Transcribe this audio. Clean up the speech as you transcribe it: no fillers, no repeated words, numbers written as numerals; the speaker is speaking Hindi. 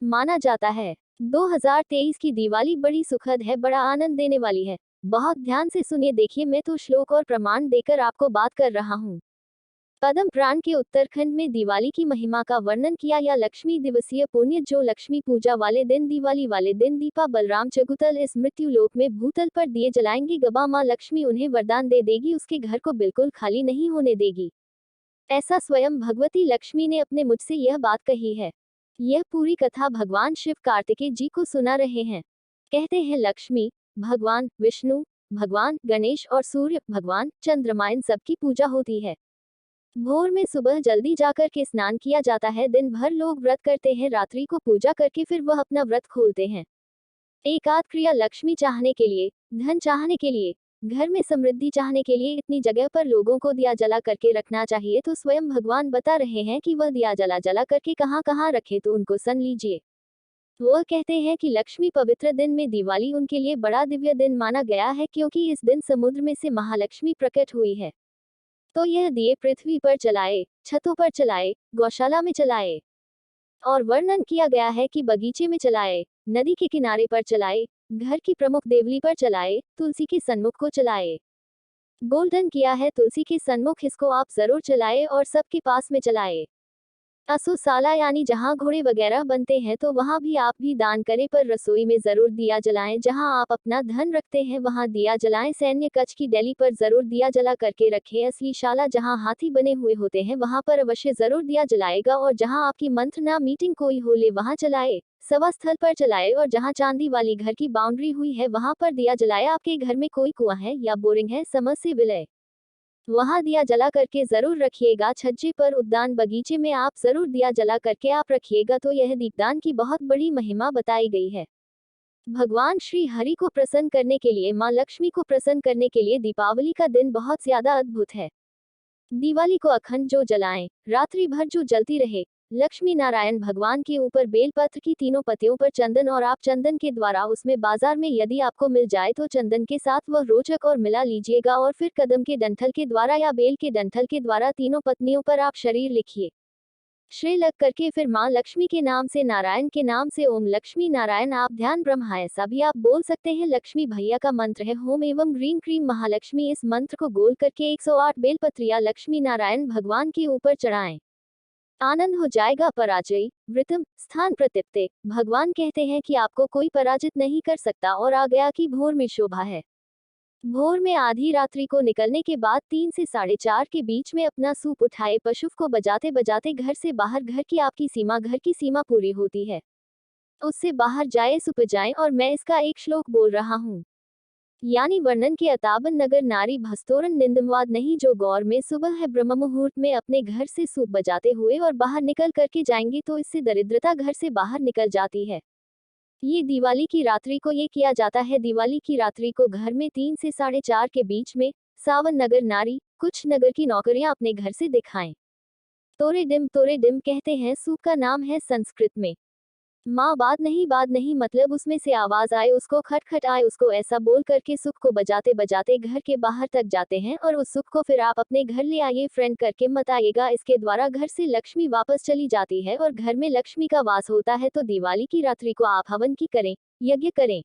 माना जाता है। 2023 की दिवाली बड़ी सुखद है, बड़ा आनंद देने वाली है। बहुत ध्यान से सुनिए, देखिए मैं तो श्लोक और प्रमाण देकर आपको बात कर रहा हूँ। पद्म पुराण के उत्तराखंड में दिवाली की महिमा का वर्णन किया या लक्ष्मी दिवसीय पुण्य, जो लक्ष्मी पूजा वाले दिन दिवाली वाले दिन दीपा बलराम चगुतल इस मृत्यु लोक में भूतल पर दिए जलाएंगे। गबा माँ लक्ष्मी उन्हें वरदान दे देगी, उसके घर को बिल्कुल खाली नहीं होने देगी। ऐसा स्वयं भगवती लक्ष्मी ने अपने मुझसे यह बात कही है। यह पूरी कथा भगवान शिव कार्तिकेय जी को सुना रहे हैं। कहते हैं लक्ष्मी, भगवान विष्णु, भगवान गणेश और सूर्य भगवान चंद्रमा, इन सबकी पूजा होती है। भोर में सुबह जल्दी जाकर के स्नान किया जाता है। दिन भर लोग व्रत करते हैं, रात्रि को पूजा करके फिर वह अपना व्रत खोलते हैं। एकाध क्रिया लक्ष्मी चाहने के लिए, धन चाहने के लिए, घर में समृद्धि चाहने के लिए इतनी जगह पर लोगों को दिया जला करके रखना चाहिए। तो स्वयं भगवान बता रहे हैं कि वह दिया जला जला करके कहाँ कहाँ रखे, तो उनको सुन लीजिए। वह कहते हैं कि लक्ष्मी पवित्र दिन में दिवाली उनके लिए बड़ा दिव्य दिन माना गया है, क्योंकि इस दिन समुद्र में से महालक्ष्मी प्रकट हुई है। तो यह दिए पृथ्वी पर चलाए, छतों पर चलाए, गौशाला में चलाए, और वर्णन किया गया है कि बगीचे में चलाए, नदी के किनारे पर चलाए, घर की प्रमुख देवली पर चलाए, तुलसी के सन्मुख को चलाए। गोल्डन किया है तुलसी के सन्मुख, इसको आप जरूर चलाए और सबके पास में चलाए। असुशाला यानी जहाँ घोड़े वगैरह बनते हैं तो वहाँ भी आप भी दान करें, पर रसोई में जरूर दिया जलाएं। जहाँ आप अपना धन रखते हैं वहाँ दिया जलाएं। सैन्य कक्ष की डेली पर जरूर दिया जला करके रखें। असली शाला जहाँ हाथी बने हुए होते हैं वहाँ पर अवश्य जरूर दिया जलाएगा। और जहाँ आपकी मंत्र ना मीटिंग कोई हो ले वहाँ चलाए। सभा स्थल पर चलाए, और जहाँ चांदी वाली घर की बाउंड्री हुई है वहाँ पर दिया जलाए। आपके घर में कोई कुआं है या बोरिंग है, समझ से विलय, वहां दिया जला करके जरूर रखिएगा। छज्जे पर, उद्यान, बगीचे में आप जरूर दिया जला करके आप रखिएगा। तो यह दीपदान की बहुत बड़ी महिमा बताई गई है। भगवान श्री हरि को प्रसन्न करने के लिए, माँ लक्ष्मी को प्रसन्न करने के लिए दीपावली का दिन बहुत ज्यादा अद्भुत है। दिवाली को अखंड जो जलाएं, रात्रि भर जो जलती रहे। लक्ष्मी नारायण भगवान के ऊपर बेलपत्र की तीनों पत्तियों पर चंदन, और आप चंदन के द्वारा उसमें बाजार में यदि आपको मिल जाए तो चंदन के साथ वह रोचक और मिला लीजिएगा। और फिर कदम के डंठल के द्वारा या बेल के डंठल के द्वारा तीनों पत्नियों पर आप शरीर लिखिए। श्री लग करके फिर माँ लक्ष्मी के नाम से, नारायण के नाम से, ओम लक्ष्मी नारायण आप ध्यान ब्रह्मा, ऐसा भी आप बोल सकते हैं। लक्ष्मी भैया का मंत्र है होम एवं ग्रीन क्रीम महालक्ष्मी। इस मंत्र को गोल करके 108 बेलपत्रियां लक्ष्मी नारायण भगवान के ऊपर चढ़ाएं। आनंद हो जाएगा। पराजय वृतम स्थान प्रत्यप्ते, भगवान कहते हैं कि आपको कोई पराजित नहीं कर सकता। और आ गया कि भोर में शोभा है। भोर में आधी रात्रि को निकलने के बाद 3 से 4:30 के बीच में अपना सूप उठाए, पशु को बजाते बजाते घर से बाहर, घर की आपकी सीमा, घर की सीमा पूरी होती है उससे बाहर जाए, सुप जाए। और मैं इसका एक श्लोक बोल रहा हूँ, यानी वर्णन के अताबन नगर नारी भस्तोरन निंदमवाद नहीं, जो गौर में सुबह है ब्रह्म मुहूर्त में अपने घर से सूप बजाते हुए और बाहर निकल करके जाएंगे तो इससे दरिद्रता घर से बाहर निकल जाती है। ये दिवाली की रात्रि को ये किया जाता है। दिवाली की रात्रि को घर में 3 से 4:30 के बीच में सावन नगर नारी, कुछ नगर की नौकरियां अपने घर से दिखाएं। तोरे डिम कहते हैं। सूप का नाम है संस्कृत में माँ, बाद नहीं, मतलब उसमें से आवाज आए, उसको खटखट आए, उसको ऐसा बोल करके सुख को बजाते बजाते घर के बाहर तक जाते हैं। और उस सुख को फिर आप अपने घर ले आइए, फ्रेंड करके मत आइएगा। इसके द्वारा घर से लक्ष्मी वापस चली जाती है और घर में लक्ष्मी का वास होता है। तो दिवाली की रात्रि को आप हवन की करें, यज्ञ करें।